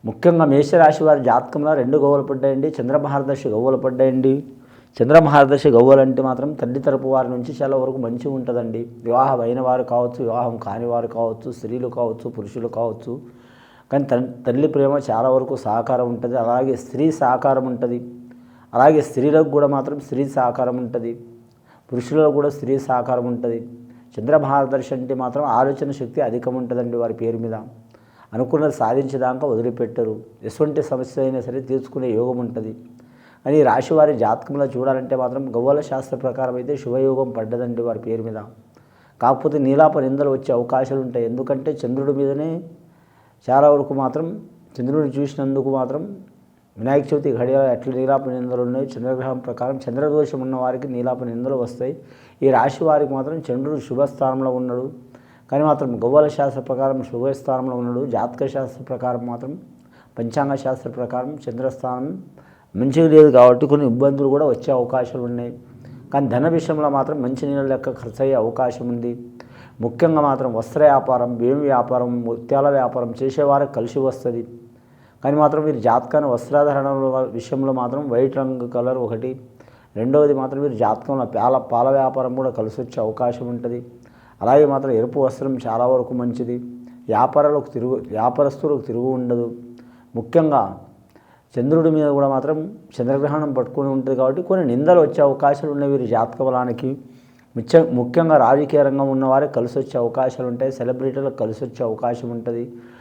ముఖ్యంగా మేషరాశి వారి జాతకంలో 2 గవ్వలు పడ్డాయండి. చంద్రమహర్దశ గవ్వలు పడ్డాయండి. చంద్రమహర్దశ గవ్వలంటే మాత్రం తల్లి తరపు వారి నుంచి చాలా వరకు మంచిగా ఉంటుందండి. వివాహం అయిన వారు కావచ్చు, వివాహం కాని వారు కావచ్చు, స్త్రీలు కావచ్చు, పురుషులు కావచ్చు. కానీ తల్లి ప్రేమ చాలా వరకు సహకారం ఉంటుంది. అలాగే స్త్రీ సహకారం ఉంటుంది. అలాగే స్త్రీలకు కూడా మాత్రం స్త్రీ సహకారం ఉంటుంది. పురుషులలో కూడా స్త్రీ సహకారం ఉంటుంది. చంద్రమహర్దశ అంటే మాత్రం ఆలోచన శక్తి అధికం ఉంటుందండి వారి పేరు మీద. అనుకున్నది సాధించేదాకా వదిలిపెట్టరు. ఎటువంటి సమస్య అయినా సరే తీర్చుకునే యోగం ఉంటుంది. కానీ ఈ రాశి వారి జాతకంలో చూడాలంటే మాత్రం గవ్వల శాస్త్ర ప్రకారం అయితే శుభయోగం పడ్డదండి వారి పేరు మీద. కాకపోతే నీలాప నిందలు వచ్చే అవకాశాలు ఉంటాయి. ఎందుకంటే చంద్రుడి మీదనే చాలా వరకు మాత్రం చంద్రుడిని చూసినందుకు మాత్రం వినాయక చవితి ఘడియలో ఎట్లా నీలాప నిందలు ఉన్నాయి, చంద్రగ్రహం ప్రకారం చంద్రదోషం ఉన్న వారికి నీలాప నిందలు వస్తాయి. ఈ రాశి వారికి మాత్రం చంద్రుడు శుభస్థానంలో ఉన్నాడు. కానీ మాత్రం గవ్వల శాస్త్ర ప్రకారం శుభస్థానంలో ఉన్నాడు. జాతక శాస్త్ర ప్రకారం మాత్రం పంచాంగ శాస్త్ర ప్రకారం చంద్రస్థానం మంచిగా లేదు కాబట్టి కొన్ని ఇబ్బందులు కూడా వచ్చే అవకాశాలు ఉన్నాయి. కానీ ధన విషయంలో మాత్రం మంచి నీళ్ళ లెక్క ఖర్చు అయ్యే అవకాశం ఉంది. ముఖ్యంగా మాత్రం వస్త్ర వ్యాపారం, బియ్యం వ్యాపారం, ముత్యాల వ్యాపారం చేసేవారికి కలిసి వస్తుంది. కానీ మాత్రం వీరి జాతకాన్ని వస్త్రాధారణ విషయంలో మాత్రం వైట్ రంగు కలర్ ఒకటి. రెండవది మాత్రం వీరి జాతకంలో పాల వ్యాపారం కూడా కలిసి వచ్చే అవకాశం ఉంటుంది. అలాగే మాత్రం ఎరుపు వస్త్రం చాలా వరకు మంచిది. వ్యాపారస్తులకు తిరుగు ఉండదు. ముఖ్యంగా చంద్రుడి మీద కూడా మాత్రం చంద్రగ్రహణం పట్టుకుని ఉంటుంది కాబట్టి కొన్ని నిందలు వచ్చే అవకాశాలు ఉన్నాయి వీరి జాతక బలానికి. ముఖ్యంగా రాజకీయ రంగం ఉన్నవారికి కలిసి వచ్చే అవకాశాలు ఉంటాయి. సెలబ్రిటీలకు కలిసి వచ్చే అవకాశం ఉంటుంది.